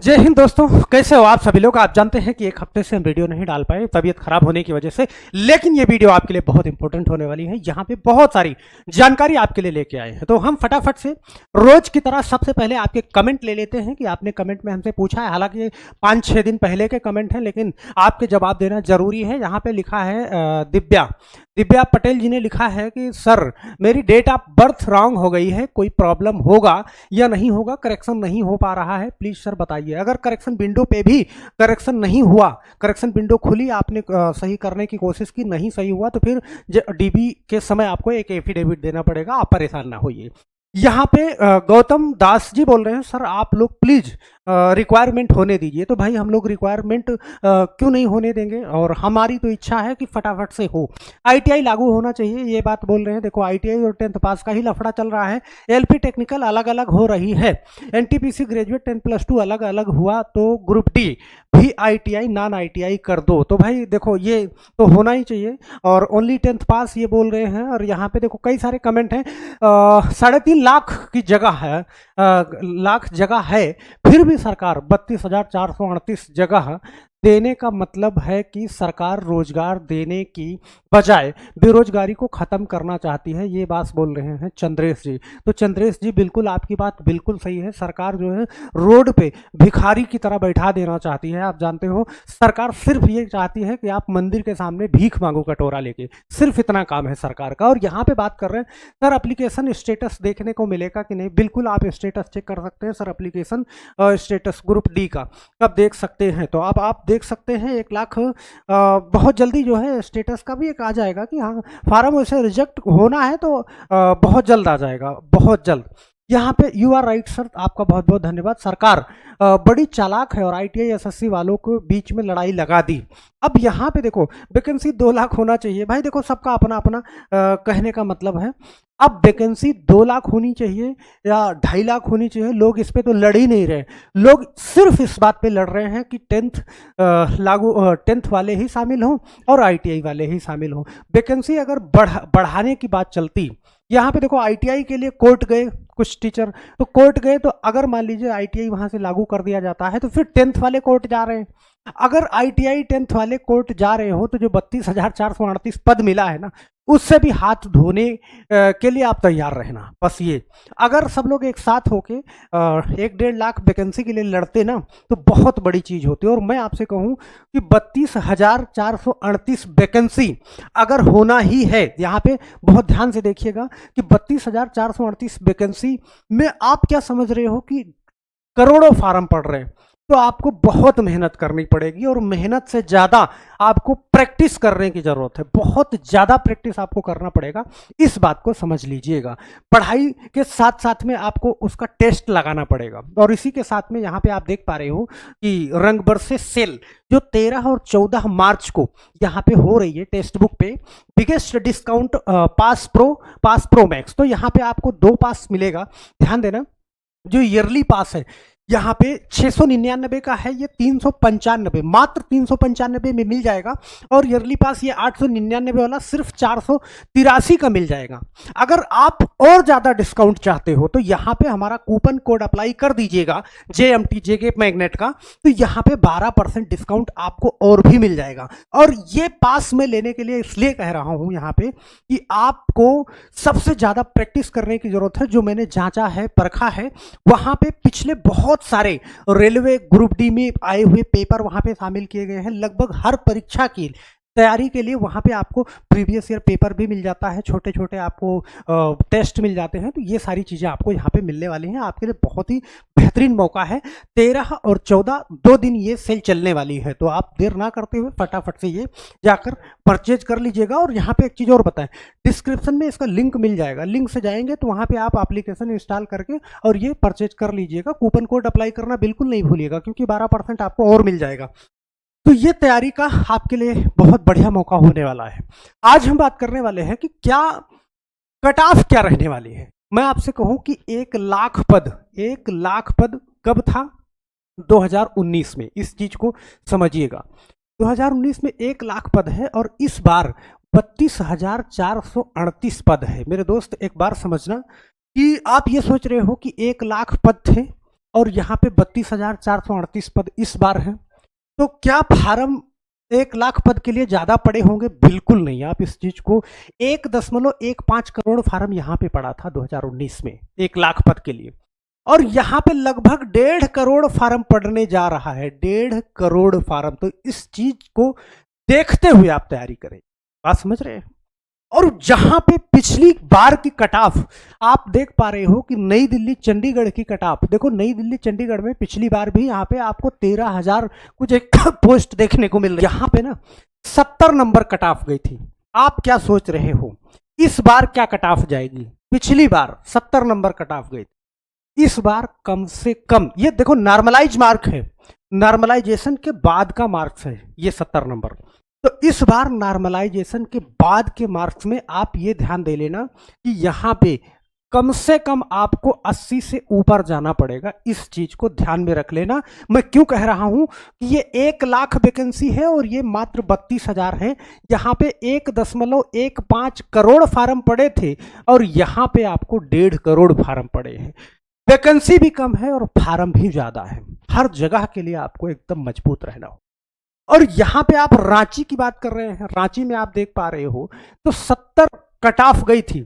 जय हिंद दोस्तों, कैसे हो आप सभी लोग। आप जानते हैं कि एक हफ्ते से हम वीडियो नहीं डाल पाए तबीयत खराब होने की वजह से, लेकिन ये वीडियो आपके लिए बहुत इंपॉर्टेंट होने वाली है। यहाँ पे बहुत सारी जानकारी आपके लिए लेके आए हैं, तो हम फटाफट से रोज की तरह सबसे पहले आपके कमेंट ले लेते हैं कि आपने कमेंट में हमसे पूछा है। हालांकि 5-6 दिन पहले के कमेंट हैं, लेकिन आपके जवाब देना जरूरी है। यहाँ पे लिखा है दिव्या पटेल जी ने लिखा है कि सर मेरी डेट ऑफ बर्थ रॉन्ग हो गई है, कोई प्रॉब्लम होगा या नहीं होगा, करेक्शन नहीं हो पा रहा है, प्लीज सर बताइए। अगर करेक्शन विंडो पे भी करेक्शन नहीं हुआ, करेक्शन विंडो खुली, आपने सही करने की कोशिश की, नहीं सही हुआ, तो फिर डीबी के समय आपको एक एफिडेविट देना पड़ेगा। आप परेशान ना होइए। यहाँ पे गौतम दास जी बोल रहे हैं सर आप लोग प्लीज रिक्वायरमेंट होने दीजिए। तो भाई हम लोग रिक्वायरमेंट क्यों नहीं होने देंगे, और हमारी तो इच्छा है कि फटाफट से हो। आईटीआई लागू होना चाहिए, ये बात बोल रहे हैं। देखो आईटीआई और 10th पास का ही लफड़ा चल रहा है। एलपी टेक्निकल अलग अलग हो रही है, एनटीपीसी ग्रेजुएट 10+2 अलग अलग हुआ, तो ग्रुप डी भी आईटीआई नॉन आईटीआई कर दो। तो भाई देखो ये तो होना ही चाहिए। और ओनली 10th पास ये बोल रहे हैं। और यहाँ पे देखो कई सारे कमेंट हैं, 3.5 लाख की जगह है, लाख जगह है, फिर भी सरकार 32,438 जगह देने का मतलब है कि सरकार रोजगार देने की बजाय बेरोजगारी को खत्म करना चाहती है। ये बात बोल रहे हैं चंद्रेश जी। तो चंद्रेश जी बिल्कुल आपकी बात बिल्कुल सही है। सरकार जो है रोड पे भिखारी की तरह बैठा देना चाहती है। आप जानते हो सरकार सिर्फ ये चाहती है कि आप मंदिर के सामने भीख मांगो कटोरा लेके, सिर्फ इतना काम है सरकार का। और यहाँ पे बात कर रहे हैं सर एप्लीकेशन स्टेटस देखने को मिलेगा कि नहीं। बिल्कुल आप स्टेटस चेक कर सकते हैं sir, application status group D का कब देख सकते हैं। तो अब आप देख सकते हैं 1 लाख बहुत जल्दी जो है स्टेटस का भी एक आ जाएगा कि हाँ फार्म वैसे रिजेक्ट होना है, तो बहुत जल्द आ जाएगा, बहुत जल्द। यहाँ पे यू आर राइट सर, आपका बहुत बहुत धन्यवाद। सरकार बड़ी चालाक है और आईटीआई एसएससी वालों को बीच में लड़ाई लगा दी। अब यहाँ पे देखो वैकेंसी 2 लाख होना चाहिए। भाई देखो सबका अपना अपना कहने का मतलब है। अब वैकेंसी 2 लाख होनी चाहिए या 2.5 लाख होनी चाहिए, लोग इस पे तो लड़ ही नहीं रहे। लोग सिर्फ इस बात पे लड़ रहे हैं कि 10th वाले ही शामिल हों और आईटीआई वाले ही शामिल हों। वैकेंसी अगर बढ़ाने की बात चलती, यहाँ पे देखो आईटीआई के लिए कोर्ट गए कुछ टीचर, तो कोर्ट गए, तो अगर मान लीजिए आईटीआई वहां से लागू कर दिया जाता है तो फिर 10th वाले कोर्ट जा रहे हैं। अगर आईटीआई 10th वाले कोर्ट जा रहे हो तो जो 32,438 पद मिला है ना, उससे भी हाथ धोने के लिए आप तैयार रहना। बस ये अगर सब लोग एक साथ होके 1-1.5 लाख वैकेंसी के लिए लड़ते ना, तो बहुत बड़ी चीज होती है। और मैं आपसे कहूं कि 32,438 वैकेंसी अगर होना ही है, यहाँ पे बहुत ध्यान से देखिएगा कि 32,438 वैकेंसी में आप क्या समझ रहे हो कि करोड़ों फार्म पड़ रहे हैं। तो आपको बहुत मेहनत करनी पड़ेगी, और मेहनत से ज्यादा आपको प्रैक्टिस करने की जरूरत है। बहुत ज्यादा प्रैक्टिस आपको करना पड़ेगा, इस बात को समझ लीजिएगा। पढ़ाई के साथ साथ में आपको उसका टेस्ट लगाना पड़ेगा। और इसी के साथ में यहाँ पे आप देख पा रहे हो कि रंग बरसे सेल जो 13 और 14 मार्च को यहाँ पे हो रही है टेक्स्ट बुक पे, biggest discount pass pro max. तो यहाँ पे आपको 2 पास मिलेगा। ध्यान देना, जो ईयरली पास है यहाँ पे 699 का है, ये 395, मात्र 395 में मिल जाएगा। और ईयरली पास ये 899 वाला सिर्फ 483 का मिल जाएगा। अगर आप और ज्यादा डिस्काउंट चाहते हो तो यहाँ पे हमारा कूपन कोड अप्लाई कर दीजिएगा JMT जेके मैग्नेट का, तो यहाँ पे 12% डिस्काउंट आपको और भी मिल जाएगा। और ये पास में लेने के लिए इसलिए कह रहा हूं यहाँ पे कि आपको सबसे ज्यादा प्रैक्टिस करने की जरूरत है। जो मैंने जांचा है, परखा है, वहां पे पिछले बहुत सारे रेलवे ग्रुप डी में आए हुए पेपर वहां पे शामिल किए गए हैं। लगभग हर परीक्षा की तैयारी के लिए वहां पे आपको प्रीवियस ईयर पेपर भी मिल जाता है, छोटे छोटे आपको टेस्ट मिल जाते हैं। तो ये सारी चीजें आपको यहाँ पे मिलने वाली हैं। आपके लिए बहुत ही बेहतरीन मौका है। 13 और 14 2 दिन ये सेल चलने वाली है, तो आप देर ना करते हुए फटाफट से ये जाकर परचेज कर लीजिएगा। और यहाँ पे एक चीज और बताएं, डिस्क्रिप्शन में इसका लिंक मिल जाएगा, लिंक से जाएंगे तो वहां पे आप एप्लीकेशन इंस्टॉल करके और ये परचेज कर लीजिएगा। कूपन कोड अप्लाई करना बिल्कुल नहीं भूलिएगा, क्योंकि 12% आपको और मिल जाएगा। तो ये तैयारी का आपके लिए बहुत बढ़िया मौका होने वाला है। आज हम बात करने वाले हैं कि क्या कट ऑफ क्या रहने वाली है। मैं आपसे कहूं कि 1 लाख पद कब था? 2019 में। इस चीज को समझिएगा, 2019 में 1 लाख पद है और इस बार 32,438 पद है। मेरे दोस्त एक बार समझना कि आप ये सोच रहे हो कि 1 लाख पद थे और यहाँ पे 32,438 पद इस बार हैं। तो क्या फार्म 1 लाख पद के लिए ज्यादा पड़े होंगे? बिल्कुल नहीं। आप इस चीज को 1.15 करोड़ फार्म यहाँ पे पड़ा था 2019 में 1 लाख पद के लिए, और यहाँ पे लगभग 1.5 करोड़ फार्म पड़ने जा रहा है। 1.5 करोड़ फार्म। तो इस चीज को देखते हुए आप तैयारी करें। बात समझ रहे हैं? और जहां पे पिछली बार की कट ऑफ आप देख पा रहे हो कि नई दिल्ली चंडीगढ़ की कट ऑफ देखो, नई दिल्ली चंडीगढ़ में पिछली बार भी यहाँ पे आपको 13,000 कुछ एक पोस्ट देखने को मिल रही है। यहाँ पे ना 70 नंबर कट ऑफ गई थी। आप क्या सोच रहे हो इस बार क्या कट ऑफ जाएगी? पिछली बार 70 नंबर कट ऑफ गई थी, इस बार कम से कम, ये देखो नॉर्मलाइज मार्क है, नॉर्मलाइजेशन के बाद का मार्क्स है ये 70 नंबर। तो इस बार नॉर्मलाइजेशन के बाद के मार्क्स में आप ये ध्यान दे लेना कि यहाँ पे कम से कम आपको 80 से ऊपर जाना पड़ेगा। इस चीज को ध्यान में रख लेना। मैं क्यों कह रहा हूं कि ये 1 लाख वैकेंसी है और ये मात्र 32,000 है। यहाँ पे 1.15 करोड़ फार्म पड़े थे और यहाँ पे आपको 1.5 करोड़ फार्म पड़े हैं। वैकेंसी भी कम है और फार्म भी ज्यादा है। हर जगह के लिए आपको एकदम मजबूत रहना हो। और यहां पे आप रांची की बात कर रहे हैं, रांची में आप देख पा रहे हो तो 70 कट ऑफ गई थी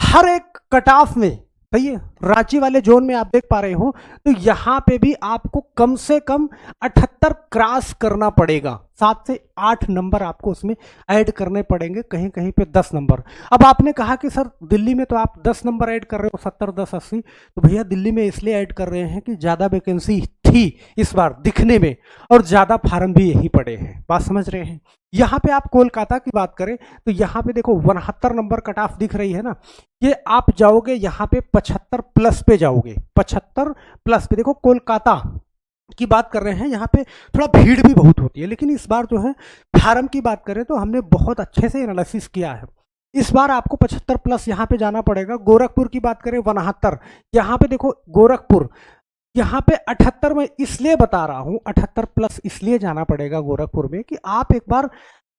हर एक कट ऑफ में। सही है, रांची वाले जोन में आप देख पा रहे हो तो यहां पे भी आपको कम से कम 78 क्रॉस करना पड़ेगा। 7 से 8 नंबर आपको उसमें ऐड करने पड़ेंगे, कहीं कहीं पे 10 नंबर। अब आपने कहा कि सर दिल्ली में तो आप 10 नंबर ऐड कर रहे हो, 70, 10, 80। तो भैया दिल्ली में इसलिए ऐड कर रहे हैं कि ज़्यादा वैकेंसी थी इस बार दिखने में और ज़्यादा फार्म भी यही पड़े हैं। बात समझ रहे हैं? यहाँ पे आप कोलकाता की बात करें तो यहाँ पे देखो 69 नंबर कट ऑफ दिख रही है ना, ये आप जाओगे यहाँ पे 75 प्लस पे जाओगे, 75 प्लस पे। देखो कोलकाता की बात कर रहे हैं, यहाँ पे थोड़ा भीड़ भी बहुत होती है, लेकिन इस बार जो है फार्म की बात करें तो हमने बहुत अच्छे से एनालिसिस किया है। इस बार आपको 75 प्लस यहाँ पे जाना पड़ेगा। गोरखपुर की बात करें 69, यहाँ पे देखो गोरखपुर यहाँ पे 78 में इसलिए बता रहा हूँ 78 प्लस इसलिए जाना पड़ेगा गोरखपुर में कि आप एक बार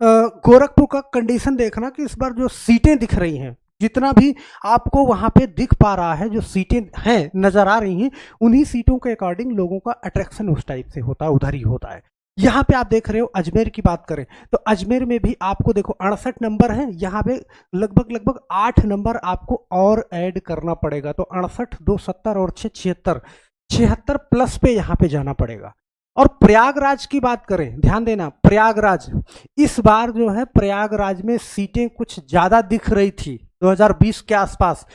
गोरखपुर का कंडीशन देखना कि इस बार जो सीटें दिख रही हैं, जितना भी आपको वहां पे दिख पा रहा है, जो सीटें हैं नजर आ रही हैं, उन्हीं सीटों के अकॉर्डिंग लोगों का अट्रैक्शन उस टाइप से होता है, उधर ही होता है। यहाँ पे आप देख रहे हो अजमेर की बात करें तो अजमेर में भी आपको देखो 68 नंबर है, यहाँ पे लगभग 8 नंबर आपको और ऐड करना पड़ेगा। तो 68, 2, 70 और 6, 76 प्लस पे यहाँ पे जाना पड़ेगा। और प्रयागराज की बात करें, ध्यान देना, प्रयागराज इस बार जो है प्रयागराज में सीटें कुछ ज्यादा दिख रही थी 2020 के आसपास।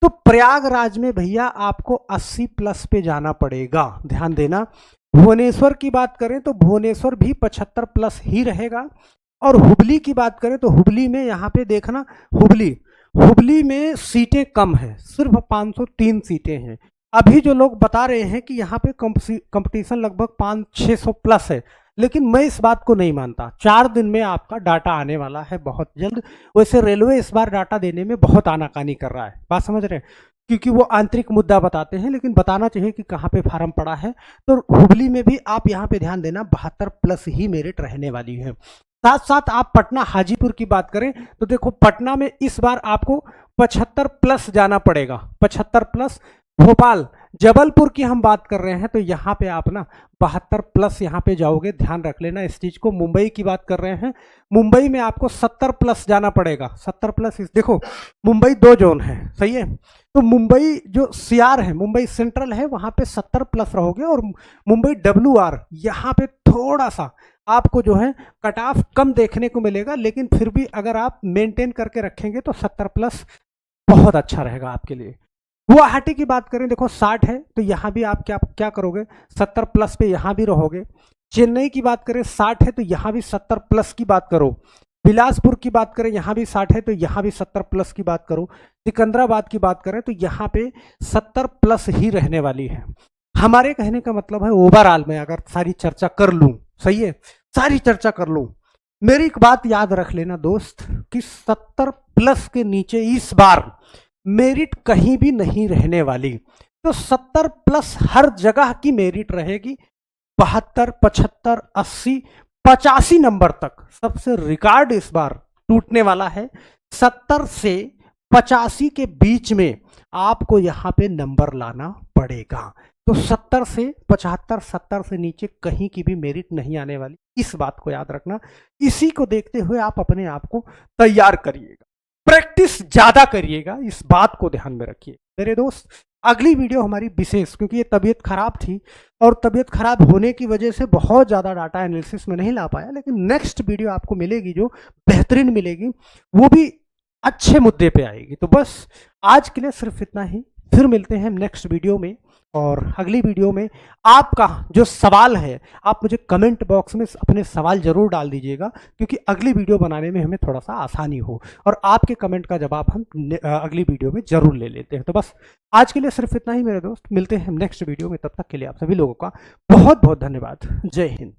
तो प्रयागराज में भैया आपको 80 प्लस पे जाना पड़ेगा, ध्यान देना। भुवनेश्वर की बात करें तो भुवनेश्वर भी 75 प्लस ही रहेगा। और हुबली की बात करें तो हुबली में यहाँ पे देखना, हुबली में सीटें कम है, सिर्फ 503 सीटें हैं। अभी जो लोग बता रहे हैं कि यहाँ पे कंपटीशन लगभग 500-600 प्लस है, लेकिन मैं इस बात को नहीं मानता। 4 दिन में आपका डाटा आने वाला है बहुत जल्द। वैसे रेलवे इस बार डाटा देने में बहुत आनाकानी कर रहा है, बात समझ रहे हैं, क्योंकि वो आंतरिक मुद्दा बताते हैं, लेकिन बताना चाहिए कि कहाँ पे फार्म पड़ा है। तो हुबली में भी आप यहाँ पे ध्यान देना 72 प्लस ही मेरिट रहने वाली है। साथ साथ आप पटना हाजीपुर की बात करें तो देखो पटना में इस बार आपको 75 प्लस जाना पड़ेगा, 75 प्लस। भोपाल जबलपुर की हम बात कर रहे हैं तो यहाँ पे आप ना 72 प्लस यहाँ पे जाओगे, ध्यान रख लेना इस चीज को। मुंबई की बात कर रहे हैं, मुंबई में आपको 70 प्लस जाना पड़ेगा, 70 प्लस। देखो मुंबई 2 जोन है, सही है। तो मुंबई जो CR है, मुंबई सेंट्रल है, वहां पे 70 प्लस रहोगे। और मुंबई WR यहाँ पे थोड़ा सा आपको जो है कट ऑफ कम देखने को मिलेगा, लेकिन फिर भी अगर आप मेंटेन करके रखेंगे तो 70 प्लस बहुत अच्छा रहेगा आपके लिए। गुवाहाटी की बात करें देखो 60 है, तो यहाँ भी आप क्या करोगे, 70 प्लस पे यहाँ भी रहोगे। चेन्नई की बात करें 60 है, तो यहाँ भी 70 प्लस की बात करो। बिलासपुर की बात करें यहाँ भी 60 है, तो यहाँ भी 70 प्लस की बात करो। सिकंदराबाद की बात करें तो यहाँ पे 70 प्लस ही रहने वाली है। हमारे कहने का मतलब है ओवरऑल में अगर सारी चर्चा कर लूँ, सही है, सारी चर्चा कर लूँ, मेरी एक बात याद रख लेना दोस्त कि 70 प्लस के नीचे इस बार मेरिट कहीं भी नहीं रहने वाली। तो 70 प्लस हर जगह की मेरिट रहेगी। 72, 75, 80, 85 नंबर तक सबसे रिकॉर्ड इस बार टूटने वाला है। 70 से 85 के बीच में आपको यहाँ पे नंबर लाना पड़ेगा। तो 70 से 75, 70 से नीचे कहीं की भी मेरिट नहीं आने वाली, इस बात को याद रखना। इसी को देखते हुए आप अपने आप को तैयार करिएगा, प्रैक्टिस ज्यादा करिएगा, इस बात को ध्यान में रखिए मेरे दोस्त। अगली वीडियो हमारी विशेष, क्योंकि ये तबीयत खराब थी और तबीयत खराब होने की वजह से बहुत ज़्यादा डाटा एनालिसिस में नहीं ला पाया, लेकिन नेक्स्ट वीडियो आपको मिलेगी जो बेहतरीन मिलेगी, वो भी अच्छे मुद्दे पे आएगी। तो बस आज के लिए सिर्फ इतना ही, फिर मिलते हैं नेक्स्ट वीडियो में। और अगली वीडियो में आपका जो सवाल है आप मुझे कमेंट बॉक्स में अपने सवाल जरूर डाल दीजिएगा, क्योंकि अगली वीडियो बनाने में हमें थोड़ा सा आसानी हो, और आपके कमेंट का जवाब हम अगली वीडियो में जरूर ले लेते हैं। तो बस आज के लिए सिर्फ इतना ही मेरे दोस्त, मिलते हैं नेक्स्ट वीडियो में, तब तक के लिए आप सभी लोगों का बहुत बहुत धन्यवाद। जय हिंद।